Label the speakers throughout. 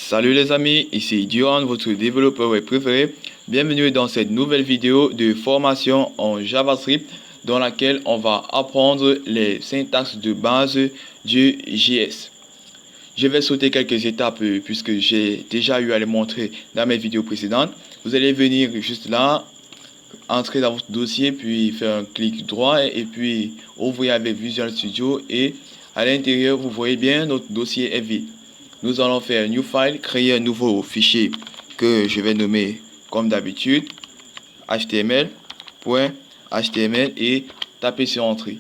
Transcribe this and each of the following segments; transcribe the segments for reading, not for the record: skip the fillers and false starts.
Speaker 1: Salut les amis, ici Duran, votre développeur web préféré. Bienvenue dans cette nouvelle vidéo de formation en JavaScript dans laquelle on va apprendre les syntaxes de base du JS. Je vais sauter quelques étapes puisque j'ai déjà eu à les montrer dans mes vidéos précédentes. Vous allez venir juste là, entrer dans votre dossier, puis faire un clic droit et puis ouvrir avec Visual Studio et à l'intérieur, vous voyez bien, notre dossier est vide. Nous allons faire New File, créer un nouveau fichier que je vais nommer comme d'habitude html.html et taper sur Entrée.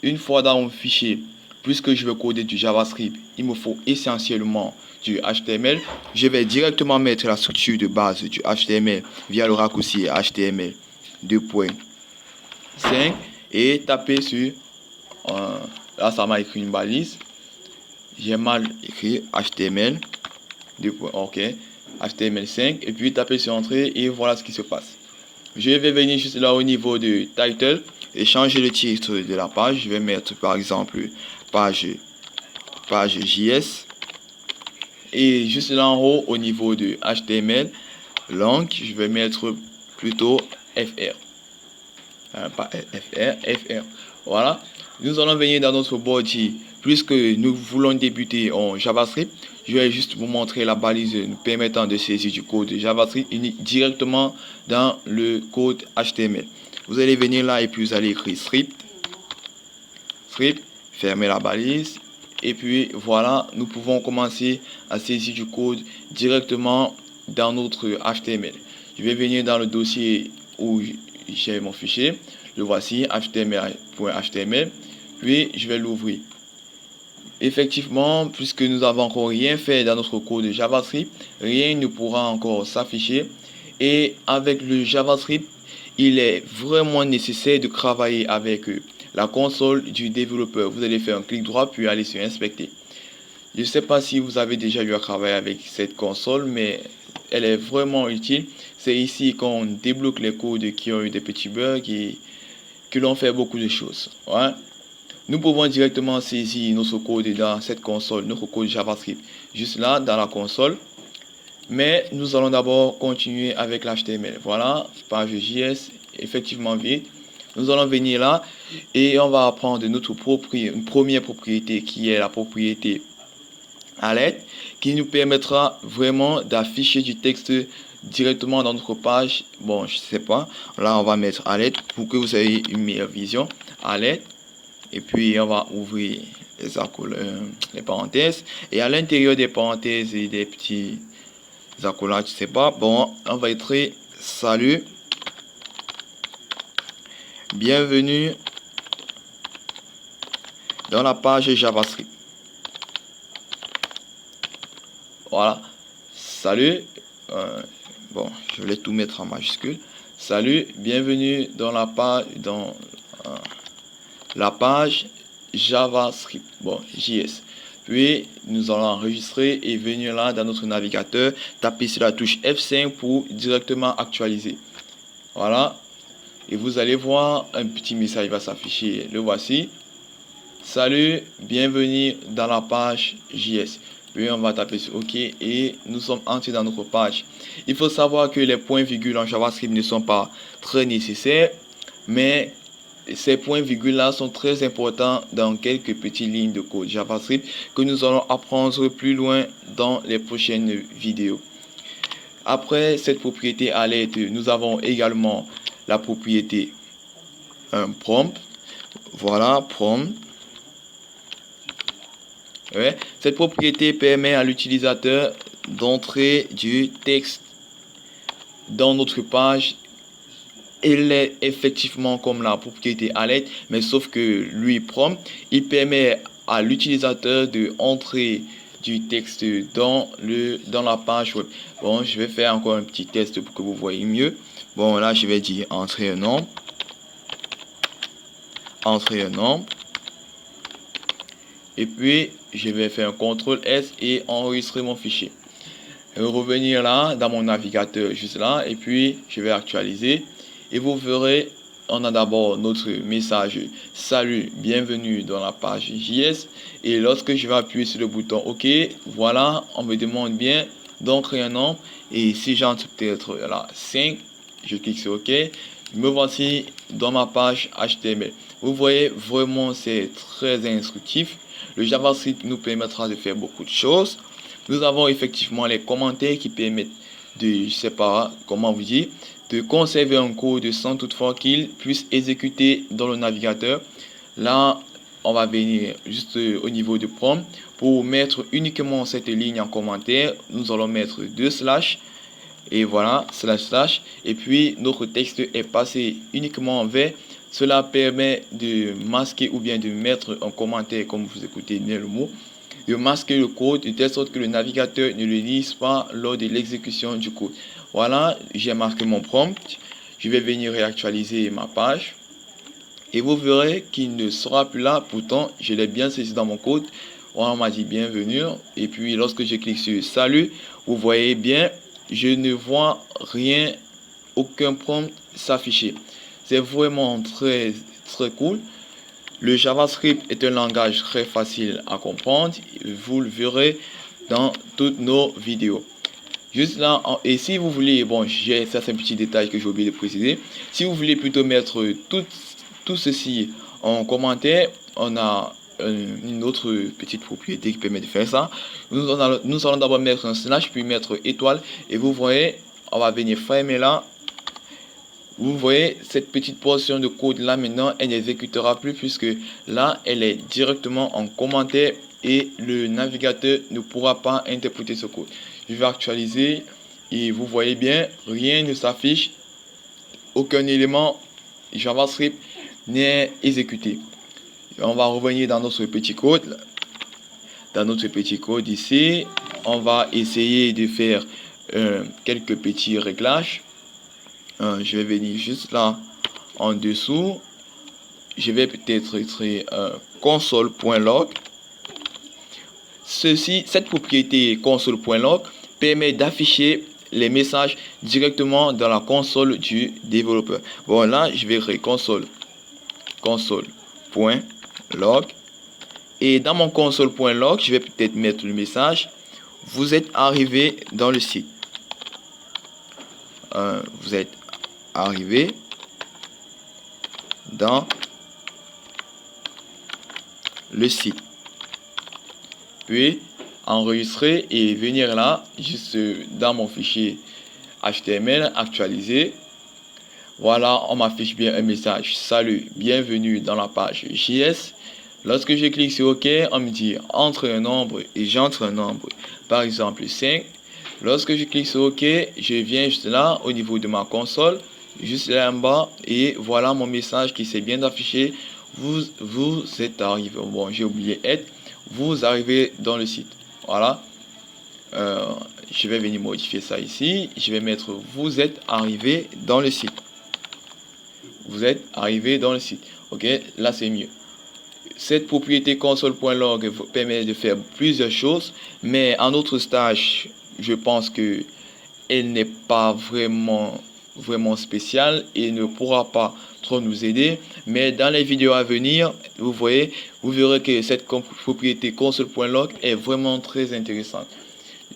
Speaker 1: Une fois dans mon fichier, puisque je veux coder du JavaScript, il me faut essentiellement du HTML. Je vais directement mettre la structure de base du HTML via le raccourci HTML 2.5 et taper sur là ça m'a écrit une balise. J'ai mal écrit HTML, ok, HTML5 et puis taper sur Entrée et voilà ce qui se passe. Je vais venir juste là au niveau de title et changer le titre de la page. Je vais mettre par exemple page JS et juste là en haut au niveau de HTML langue, je vais mettre plutôt FR. Pas FR. Voilà. Nous allons venir dans notre body. Puisque nous voulons débuter en JavaScript, je vais juste vous montrer la balise nous permettant de saisir du code JavaScript directement dans le code HTML. Vous allez venir là et puis vous allez écrire script, fermer la balise et puis voilà, nous pouvons commencer à saisir du code directement dans notre HTML. Je vais venir dans le dossier où j'ai mon fichier, le voici, html.html, puis je vais l'ouvrir. Effectivement, puisque nous n'avons encore rien fait dans notre code de JavaScript, rien ne pourra encore s'afficher. Et avec le JavaScript, il est vraiment nécessaire de travailler avec la console du développeur. Vous allez faire un clic droit puis aller sur Inspecter. Je ne sais pas si vous avez déjà eu à travailler avec cette console, mais elle est vraiment utile. C'est ici qu'on débloque les codes qui ont eu des petits bugs et qui l'ont fait beaucoup de choses. Ouais. Nous pouvons directement saisir notre code dans cette console, notre code JavaScript, juste là dans la console. Mais nous allons d'abord continuer avec l'HTML. Voilà, page JS, effectivement vide. Nous allons venir là et on va apprendre notre une première propriété qui est la propriété alert, qui nous permettra vraiment d'afficher du texte directement dans notre page. Bon, je sais pas. Là, on va mettre alert pour que vous ayez une meilleure vision. Alert. Et puis on va ouvrir les parenthèses et à l'intérieur des parenthèses et des petits accolades, je sais pas, bon, on va écrire salut, bienvenue dans la page JavaScript. Voilà, salut, bon, je vais tout mettre en majuscule. Salut, bienvenue dans la page JavaScript, bon, JS. Puis nous allons enregistrer et venir là dans notre navigateur, taper sur la touche F5 pour directement actualiser. Voilà. Et vous allez voir un petit message va s'afficher. Le voici. Salut, bienvenue dans la page JS. Puis on va taper sur OK et nous sommes entrés dans notre page. Il faut savoir que les points-virgules en JavaScript ne sont pas très nécessaires, mais ces points-virgules là sont très importants dans quelques petites lignes de code JavaScript que nous allons apprendre plus loin dans les prochaines vidéos. Après cette propriété alert, nous avons également la propriété prompt. Voilà, prompt. Ouais. Cette propriété permet à l'utilisateur d'entrer du texte dans notre page. Elle est effectivement comme la propriété alert, mais sauf que lui prompt, il permet à l'utilisateur de entrer du texte dans la page web. Bon, je vais faire encore un petit test pour que vous voyez mieux. Bon, là, je vais dire entrer un nombre. Entrer un nombre. Et puis, je vais faire un CTRL S et enregistrer mon fichier. Revenir là, dans mon navigateur, juste là, et puis je vais actualiser. Et vous verrez on a d'abord notre message salut, bienvenue dans la page JS. Et lorsque je vais appuyer sur le bouton OK, voilà, on me demande bien d'entrer un nombre. Et si j'entre peut-être là 5, je clique sur OK. Me voici dans ma page HTML. Vous voyez, vraiment c'est très instructif. Le JavaScript nous permettra de faire beaucoup de choses. Nous avons effectivement les commentaires qui permettent de, je sais pas comment vous dire, de conserver un code sans toutefois qu'il puisse exécuter dans le navigateur. Là, on va venir juste au niveau de prompt. Pour mettre uniquement cette ligne en commentaire, nous allons mettre 2/. Et voilà, //. Et puis, notre texte est passé uniquement en vert. Cela permet de masquer ou bien de mettre un commentaire, comme vous écoutez bien le mot, de masquer le code de telle sorte que le navigateur ne le lise pas lors de l'exécution du code. Voilà, j'ai marqué mon prompt. Je vais venir réactualiser ma page. Et vous verrez qu'il ne sera plus là. Pourtant, je l'ai bien saisi dans mon code. On m'a dit bienvenue. Et puis, lorsque je clique sur salut, vous voyez bien, je ne vois rien, aucun prompt s'afficher. C'est vraiment très cool. Le JavaScript est un langage très facile à comprendre. Vous le verrez dans toutes nos vidéos. Juste là, et si vous voulez, bon, ça c'est un petit détail que j'ai oublié de préciser. Si vous voulez plutôt mettre tout ceci en commentaire, on a une autre petite propriété qui permet de faire ça. Nous allons d'abord mettre un slash, puis mettre étoile. Et vous voyez, on va venir fermer là. Vous voyez, cette petite portion de code là maintenant, elle n'exécutera plus puisque là, elle est directement en commentaire et le navigateur ne pourra pas interpréter ce code. Je vais actualiser et vous voyez bien, rien ne s'affiche, aucun élément JavaScript n'est exécuté. On va revenir dans notre petit code. Dans notre petit code ici, on va essayer de faire quelques petits réglages. Je vais venir juste là en dessous. Je vais peut-être écrire console.log. Cette propriété console.log permet d'afficher les messages directement dans la console du développeur. Bon, là, je vais créer console.log. Et dans mon console.log, je vais peut-être mettre le message. Vous êtes arrivé dans le site. Vous êtes arrivé dans le site. Puis enregistrer et venir là, juste dans mon fichier HTML, actualiser. Voilà, on m'affiche bien un message. Salut, bienvenue dans la page JS. Lorsque je clique sur OK, on me dit entre un nombre et j'entre un nombre. Par exemple 5. Lorsque je clique sur OK, je viens juste là au niveau de ma console, juste là en bas, et voilà mon message qui s'est bien affiché. Vous êtes arrivé. Bon, j'ai oublié être. Vous arrivez dans le site. Voilà. Je vais venir modifier ça ici. Je vais mettre vous êtes arrivé dans le site. Vous êtes arrivé dans le site. Ok, là c'est mieux. Cette propriété console.log permet de faire plusieurs choses, mais en notre stage, je pense que elle n'est pas vraiment spéciale et ne pourra pas trop nous aider. Mais dans les vidéos à venir, vous verrez que cette propriété console.log est vraiment très intéressante.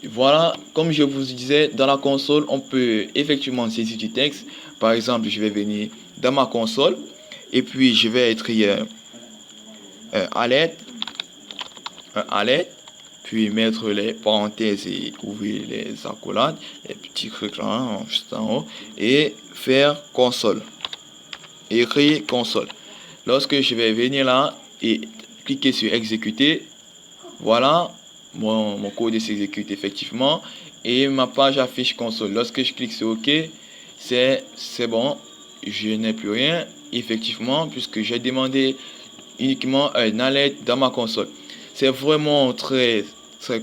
Speaker 1: Voilà, comme je vous disais, dans la console, on peut effectivement saisir du texte. Par exemple, je vais venir dans ma console et puis je vais écrire alerte, puis mettre les parenthèses et ouvrir les accolades, les petits trucs là, juste en haut, et faire console. Écrire console. Lorsque je vais venir là et cliquer sur exécuter, voilà, mon code s'exécute effectivement et ma page affiche console. Lorsque je clique sur OK, c'est bon, je n'ai plus rien, effectivement, puisque j'ai demandé uniquement un alerte dans ma console. C'est vraiment très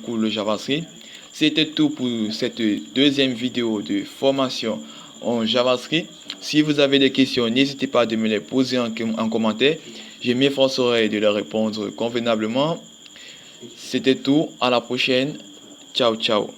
Speaker 1: cool le JavaScript. C'était tout pour cette deuxième vidéo de formation en JavaScript. Si vous avez des questions, n'hésitez pas de me les poser en commentaire. Je m'efforcerai de les répondre convenablement. C'était tout. À la prochaine. Ciao, ciao.